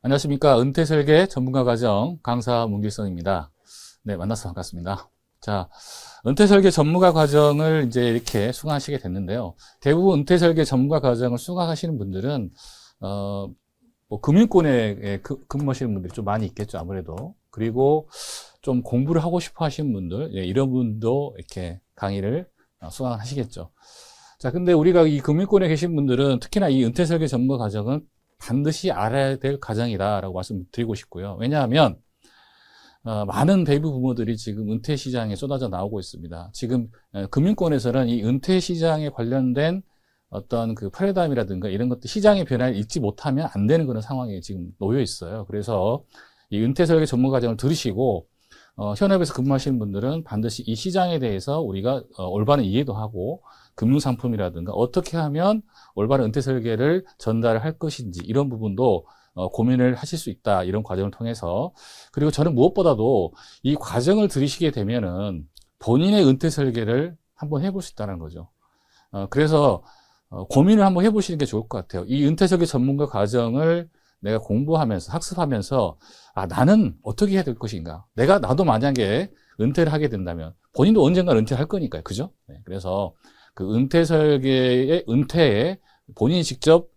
안녕하십니까. 은퇴설계 전문가 과정 강사 문길성입니다. 네, 만나서 반갑습니다. 자, 은퇴설계 전문가 과정을 이제 이렇게 수강하시게 됐는데요. 대부분 은퇴설계 전문가 과정을 수강하시는 분들은, 뭐 금융권에 근무하시는 분들이 좀 많이 있겠죠, 아무래도. 그리고 좀 공부를 하고 싶어 하시는 분들, 이런 분도 이렇게 강의를 수강하시겠죠. 자, 근데 우리가 이 금융권에 계신 분들은 특히나 이 은퇴설계 전문가 과정은 반드시 알아야 될 과정이다라고 말씀드리고 싶고요. 왜냐하면 많은 베이비 부모들이 지금 은퇴 시장에 쏟아져 나오고 있습니다. 지금 금융권에서는 이 은퇴 시장에 관련된 어떤 그 패러다임이라든가 이런 것들 시장의 변화를 읽지 못하면 안 되는 그런 상황에 지금 놓여 있어요. 그래서 이 은퇴 설계 전문 과정을 들으시고 현업에서 근무하시는 분들은 반드시 이 시장에 대해서 우리가 올바른 이해도 하고 금융상품이라든가 어떻게 하면 올바른 은퇴 설계를 전달을 할 것인지 이런 부분도 고민을 하실 수 있다. 이런 과정을 통해서. 그리고 저는 무엇보다도 이 과정을 들으시게 되면은 본인의 은퇴 설계를 한번 해볼 수 있다는 거죠. 그래서 고민을 한번 해보시는 게 좋을 것 같아요. 이 은퇴 설계 전문가 과정을 내가 공부하면서 학습하면서 나는 어떻게 해야 될 것인가. 나도 만약에 은퇴를 하게 된다면 본인도 언젠가 은퇴를 할 거니까요. 그죠? 네, 그래서 그 은퇴 설계의 은퇴에 본인이 직접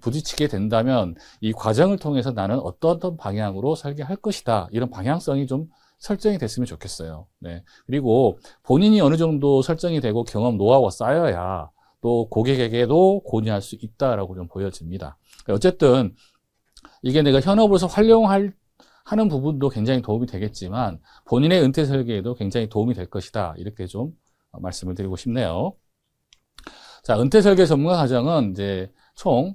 부딪히게 된다면 이 과정을 통해서 나는 어떤 방향으로 설계할 것이다. 이런 방향성이 좀 설정이 됐으면 좋겠어요. 네. 그리고 본인이 어느 정도 설정이 되고 경험, 노하우가 쌓여야 또 고객에게도 권유할 수 있다라고 좀 보여집니다. 어쨌든 이게 내가 현업으로서 하는 부분도 굉장히 도움이 되겠지만 본인의 은퇴 설계에도 굉장히 도움이 될 것이다. 이렇게 좀 말씀을 드리고 싶네요. 자, 은퇴 설계 전문가 과정은 이제 총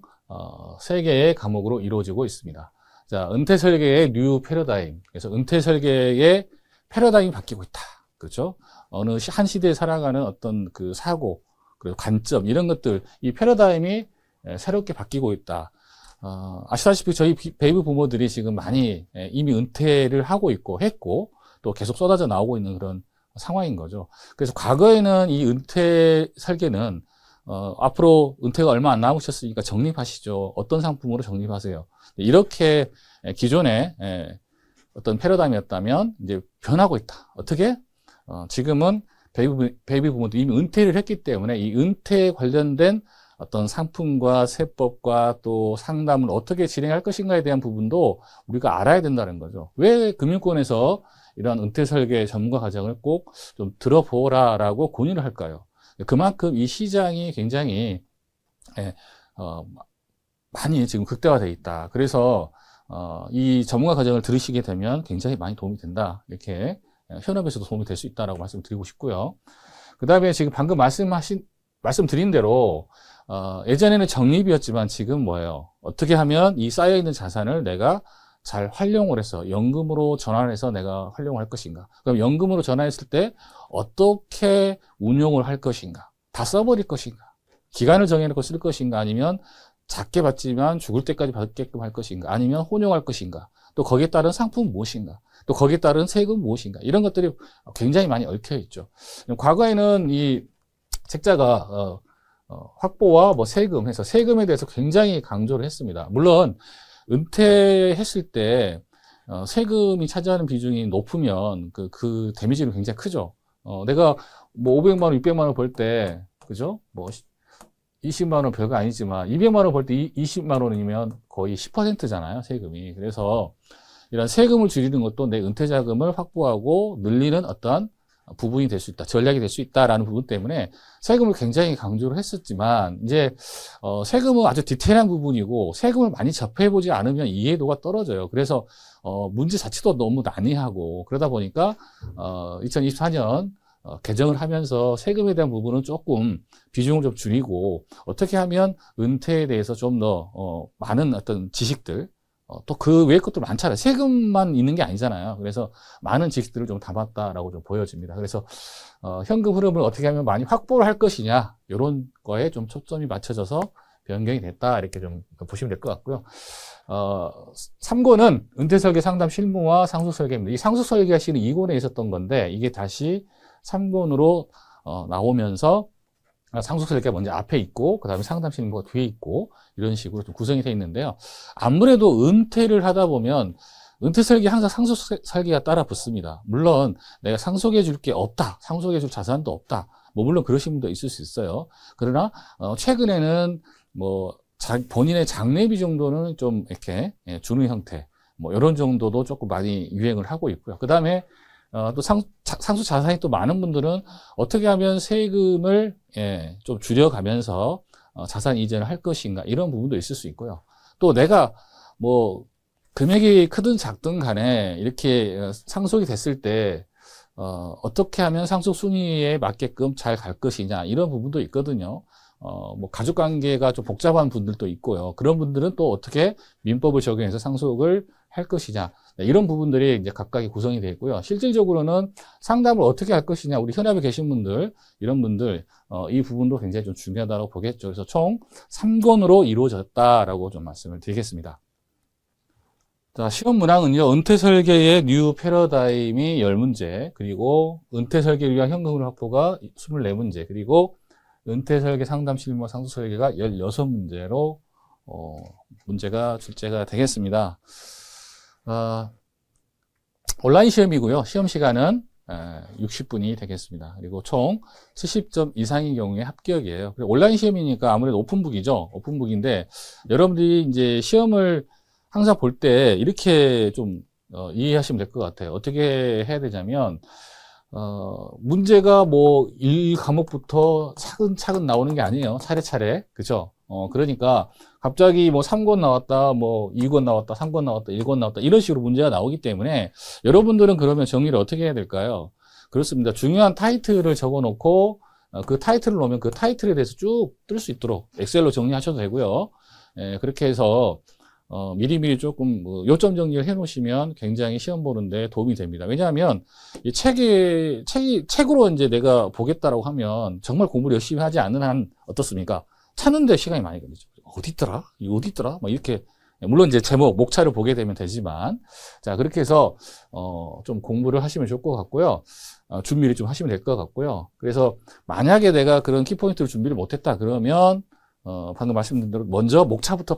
3개의 과목으로 이루어지고 있습니다. 자, 은퇴 설계의 뉴 패러다임. 그래서 은퇴 설계의 패러다임이 바뀌고 있다. 그렇죠? 어느 한 시대에 살아가는 어떤 그 사고, 그리고 관점, 이런 것들, 이 패러다임이 새롭게 바뀌고 있다. 아시다시피 저희 베이비 부모들이 지금 많이 이미 은퇴를 하고 했고, 또 계속 쏟아져 나오고 있는 그런 상황인 거죠. 그래서 과거에는 이 은퇴 설계는 앞으로 은퇴가 얼마 안 남으셨으니까 적립하시죠. 어떤 상품으로 적립하세요. 이렇게 기존에 어떤 패러다임이었다면 이제 변하고 있다. 어떻게? 지금은 베이비 부모도 이미 은퇴를 했기 때문에 이 은퇴에 관련된 어떤 상품과 세법과 또 상담을 어떻게 진행할 것인가에 대한 부분도 우리가 알아야 된다는 거죠. 왜 금융권에서 이러한 은퇴 설계 전문가 과정을 꼭 좀 들어보라라고 권유를 할까요? 그만큼 이 시장이 굉장히 많이 지금 극대화되어 있다. 그래서 이 전문가 과정을 들으시게 되면 굉장히 많이 도움이 된다. 이렇게 현업에서도 도움이 될 수 있다라고 말씀드리고 싶고요. 그 다음에 지금 방금 말씀드린 대로 예전에는 적립이었지만 지금 뭐예요? 어떻게 하면 이 쌓여있는 자산을 내가 잘 활용을 해서 연금으로 전환해서 내가 활용할 것인가? 그럼 연금으로 전환했을 때 어떻게 운용을 할 것인가? 다 써버릴 것인가? 기간을 정해놓고 쓸 것인가? 아니면 작게 받지만 죽을 때까지 받게끔 할 것인가? 아니면 혼용할 것인가? 또 거기에 따른 상품 무엇인가? 또 거기에 따른 세금 무엇인가? 이런 것들이 굉장히 많이 얽혀 있죠. 과거에는 이 책자가 확보와 뭐 세금 해서 세금에 대해서 굉장히 강조를 했습니다. 물론 은퇴했을 때 세금이 차지하는 비중이 높으면 그 데미지는 굉장히 크죠. 내가 뭐 500만 원, 600만 원 벌 때, 그죠? 뭐 20만 원 별거 아니지만 200만 원 벌 때 20만 원이면 거의 10%잖아요, 세금이. 그래서 이런 세금을 줄이는 것도 내 은퇴 자금을 확보하고 늘리는 어떤 부분이 될 수 있다, 전략이 될 수 있다라는 부분 때문에 세금을 굉장히 강조를 했었지만 이제 세금은 아주 디테일한 부분이고 세금을 많이 접해보지 않으면 이해도가 떨어져요. 그래서 문제 자체도 너무 난해하고 그러다 보니까 2024년 개정을 하면서 세금에 대한 부분은 조금 비중을 좀 줄이고 어떻게 하면 은퇴에 대해서 좀 더 많은 어떤 지식들 또 그 외의 것도 많잖아요. 세금만 있는 게 아니잖아요. 그래서 많은 지식들을 좀 담았다라고 좀 보여집니다. 그래서 현금 흐름을 어떻게 하면 많이 확보를 할 것이냐 이런 거에 좀 초점이 맞춰져서 변경이 됐다 이렇게 좀 보시면 될 것 같고요. 3권은 은퇴설계 상담 실무와 상속설계입니다. 이 상속설계 하시는 2권에 있었던 건데 이게 다시 3권으로 나오면서 상속 설계가 먼저 앞에 있고, 그 다음에 상담 실무가 뒤에 있고, 이런 식으로 좀 구성이 되어 있는데요. 아무래도 은퇴를 하다 보면, 은퇴 설계 항상 상속 설계가 따라 붙습니다. 물론, 내가 상속해 줄 게 없다, 상속해 줄 자산도 없다, 뭐, 물론 그러신 분도 있을 수 있어요. 그러나, 최근에는 뭐, 본인의 장래비 정도는 좀 이렇게 주는 형태, 뭐, 이런 정도도 조금 많이 유행을 하고 있고요. 그 다음에, 또 상속 자산이 또 많은 분들은 어떻게 하면 세금을 좀 줄여가면서 자산 이전을 할 것인가 이런 부분도 있을 수 있고요. 또 내가 뭐 금액이 크든 작든 간에 이렇게 상속이 됐을 때 어떻게 하면 상속 순위에 맞게끔 잘 갈 것이냐 이런 부분도 있거든요. 뭐 가족 관계가 좀 복잡한 분들도 있고요. 그런 분들은 또 어떻게 민법을 적용해서 상속을 할 것이냐 이런 부분들이 이제 각각이 구성이 되어 있고요. 실질적으로는 상담을 어떻게 할 것이냐 우리 현업에 계신 분들 이런 분들 이 부분도 굉장히 좀 중요하다고 보겠죠. 그래서 총 3권으로 이루어졌다라고 좀 말씀을 드리겠습니다. 자, 시험 문항은요, 은퇴 설계의 뉴 패러다임이 10문제, 그리고 은퇴 설계를 위한 현금흐름 확보가 24문제, 그리고 은퇴 설계 상담 실무 상속 설계가 16문제로 문제가 출제가 되겠습니다. 온라인 시험이고요. 시험 시간은 60분이 되겠습니다. 그리고 총 70점 이상인 경우에 합격이에요. 온라인 시험이니까 아무래도 오픈북이죠. 오픈북인데 여러분들이 이제 시험을 항상 볼 때 이렇게 좀 이해하시면 될 것 같아요. 어떻게 해야 되냐면 문제가 뭐 1과목부터 차근차근 나오는 게 아니에요. 차례차례. 그죠? 그러니까 갑자기 뭐 3권 나왔다, 뭐 2권 나왔다, 3권 나왔다, 1권 나왔다 이런 식으로 문제가 나오기 때문에 여러분들은 그러면 정리를 어떻게 해야 될까요? 그렇습니다. 중요한 타이틀을 적어 놓고 그 타이틀을 놓으면 그 타이틀에 대해서 쭉 뜰 수 있도록 엑셀로 정리하셔도 되고요. 그렇게 해서 미리미리 조금 요점 정리를 해 놓으시면 굉장히 시험 보는데 도움이 됩니다. 왜냐하면 이 책으로 이제 내가 보겠다라고 하면 정말 공부를 열심히 하지 않는 한 어떻습니까? 찾는데 시간이 많이 걸리죠. 어디 있더라? 이거 어디 있더라? 막 이렇게 물론 이제 제목, 목차를 보게 되면 되지만 자 그렇게 해서 좀 공부를 하시면 좋을 것 같고요. 준비를 좀 하시면 될 것 같고요. 그래서 만약에 내가 그런 키포인트를 준비를 못했다 그러면 방금 말씀드린 대로 먼저 목차부터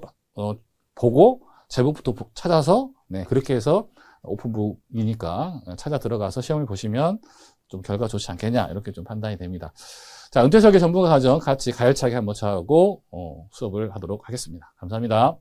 보고 제목부터 찾아서 그렇게 해서 오픈북이니까 찾아 들어가서 시험을 보시면 좀 결과 좋지 않겠냐 이렇게 좀 판단이 됩니다. 자, 은퇴 설계 전문가 과정 같이 가열차게 한번 하고 수업을 하도록 하겠습니다. 감사합니다.